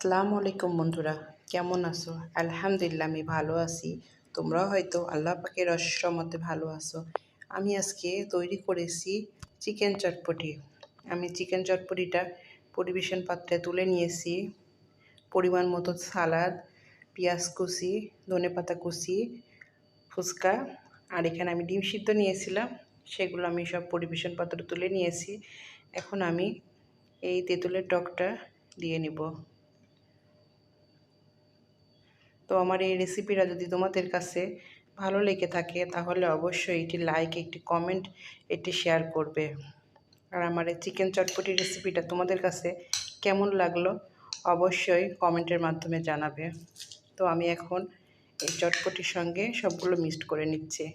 আসসালামু আলাইকুম বন্ধুরা, কেমন আছো? আলহামদুলিল্লাহ আমি ভালো আছি। তোমরাও হয়তো আল্লাহ পাকের অশেষ রহমতে ভালো আছো। আমি আজকে তৈরি করেছি চিকেন চটপটি। আমি চিকেন চটপটিটা পরিবেশন পাত্রে তুলে নিয়েছি। পরিমাণ মতো সালাদ, পেঁয়াজ কুচি, ধনেপাতা কুচি, ফুচকা আর এখানে আমি ডিম সিদ্ধ নিয়েছিলাম, সেগুলো আমি সব পরিবেশন পাত্রে তুলে নিয়েছি। এখন আমি এই তেঁতুলের টকটা দিয়ে নিব। তো আমার এই রেসিপিটা যদি তোমাদের কাছে ভালো লেগে থাকে তাহলে অবশ্যই একটি লাইক, একটি কমেন্ট, একটি শেয়ার করবে। আর আমার এই চিকেন চটপটি রেসিপিটা তোমাদের কাছে কেমন লাগলো অবশ্যই কমেন্টের মাধ্যমে জানাবে। তো আমি এখন এই চটপটির সঙ্গে সবগুলো মিক্সড করে নিচ্ছি।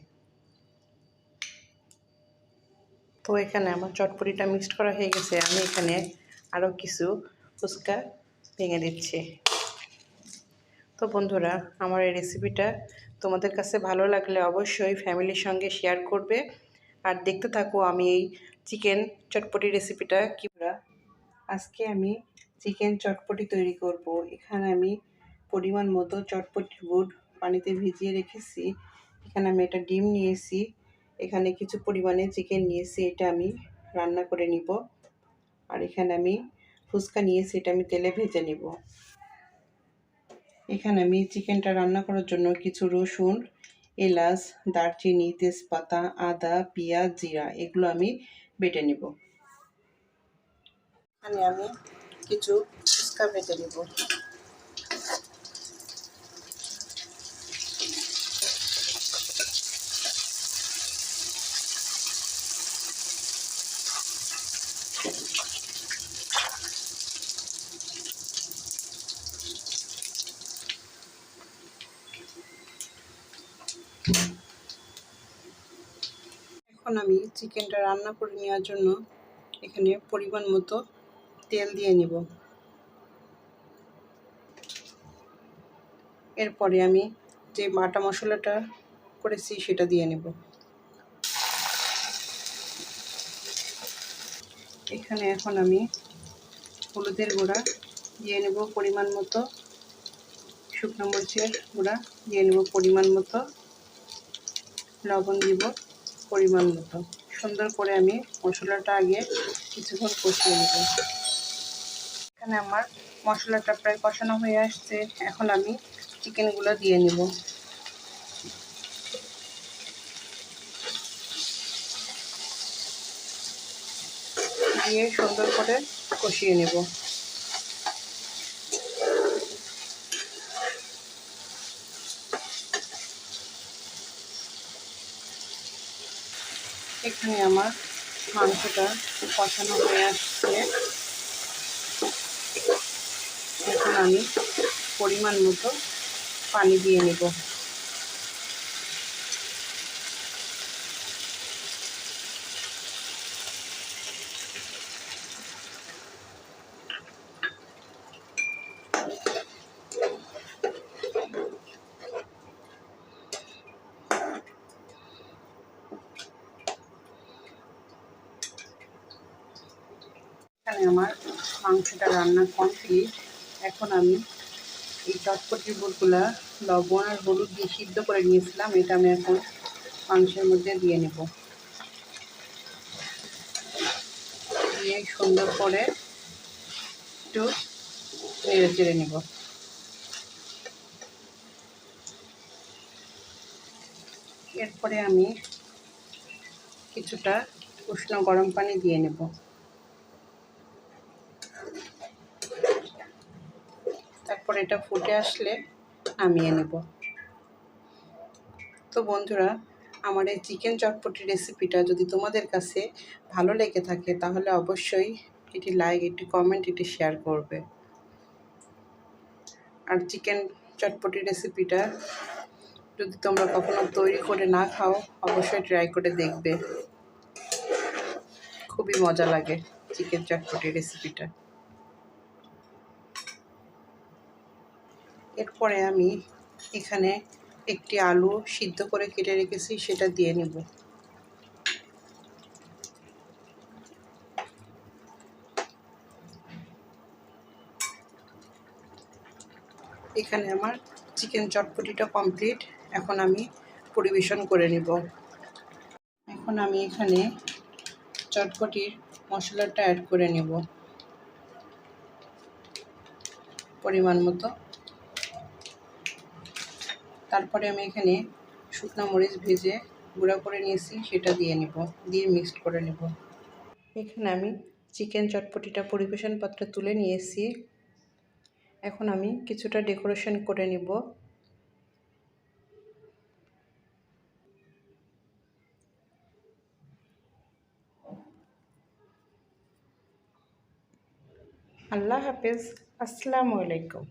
তো এখানে আমার চটপটিটা মিক্সড করা হয়ে গেছে। আমি এখানে আরও কিছু ফুচকা ভেঙে দিচ্ছি। তো বন্ধুরা, আমার এই রেসিপিটা তোমাদের কাছে ভালো লাগলে অবশ্যই ফ্যামিলির সঙ্গে শেয়ার করবে। আর দেখতে থাকো আমি এই চিকেন চটপটি রেসিপিটা কীভাবে। আজকে আমি চিকেন চটপটি তৈরি করব। এখানে আমি পরিমাণ মতো চটপটির গুড় পানিতে ভিজিয়ে রেখেছি। এখানে আমি একটা ডিম নিয়েছি, এখানে কিছু পরিমাণে চিকেন নিয়েছি, এটা আমি রান্না করে নিব। আর এখানে আমি ফুচকা নিয়েছি, এটা আমি তেলে ভেজে নিব। এখানে আমি চিকেনটা রান্না করার জন্য কিছু রসুন, এলাচ, দারচিনি, তেজপাতা, আদা, পেঁয়াজ, জিরা এগুলো আমি বেটে নেব। এখানে আমি কিছু ফুচকা বেটে নেব। এখন আমি চিকেনটা রান্না করে নেওয়ার জন্য এখানে পরিমাণ মতো তেল দিয়ে নিব। এরপরে আমি যে বাটা মশলাটা করেছি সেটা দিয়ে নেব। এখানে এখন আমি হলুদের গুঁড়া দিয়ে নেব পরিমাণ মতো, শুকনো মরিচের গুঁড়া দিয়ে নেব পরিমাণ মতো, লবণ দিব পরিমাণ মতো। সুন্দর করে আমি মশলাটা আগে কিছুক্ষণ কষিয়ে নেব। এখানে আমার মশলাটা প্রায় কষানো হয়ে আসছে। এখন আমি চিকেনগুলো দিয়ে নেব। দিয়ে সুন্দর করে কষিয়ে নেব। এখানে আমার মাংসটা কষানো হয়ে আসছে। এখন আমি পরিমাণ মতো পানি দিয়ে নেব। এখানে আমার মাংসটা রান্না কমপ্লিট। এখন আমি এই চটপটির বুটগুলা লবণ আর হলুদ দিয়ে সিদ্ধ করে নিয়েছিলাম, এটা আমি এখন মাংসের মধ্যে দিয়ে নেব। দিয়ে সুন্দর করে একটু নেড়ে চেড়ে নেব। এরপরে আমি কিছুটা উষ্ণ গরম পানি দিয়ে নেব। তারপর এটা ফুটে আসলে নামিয়ে নেব। তো বন্ধুরা, আমার এই চিকেন চটপটি রেসিপিটা যদি তোমাদের কাছে ভালো লেগে থাকে তাহলে অবশ্যই এটি লাইক, একটি কমেন্ট, এটি শেয়ার করবে। আর চিকেন চটপটি রেসিপিটা যদি তোমরা কখনো তৈরি করে না খাও অবশ্যই ট্রাই করে দেখবে, খুবই মজা লাগে চিকেন চটপটি রেসিপিটা। এরপরে আমি এখানে একটি আলু সিদ্ধ করে কেটে রেখেছি, সেটা দিয়ে নেব। এখানে আমার চিকেন চটপটিটা কমপ্লিট। এখন আমি পরিবেশন করে নিব। এখন আমি এখানে চটপটির মশলাটা অ্যাড করে নেব পরিমাণ মতো। তারপরে আমি এখানে শুকনো মরিচ ভেজে গুঁড়া করে নিয়েছি, সেটা দিয়ে মিক্সড করে নেব। এখানে আমি চিকেন চটপটিটা পরিবেশন পাত্রে তুলে নিয়েছি। এখন আমি কিছুটা ডেকোরেশন করে নিব। আল্লাহ হাফেজ, আসসালামু আলাইকুম।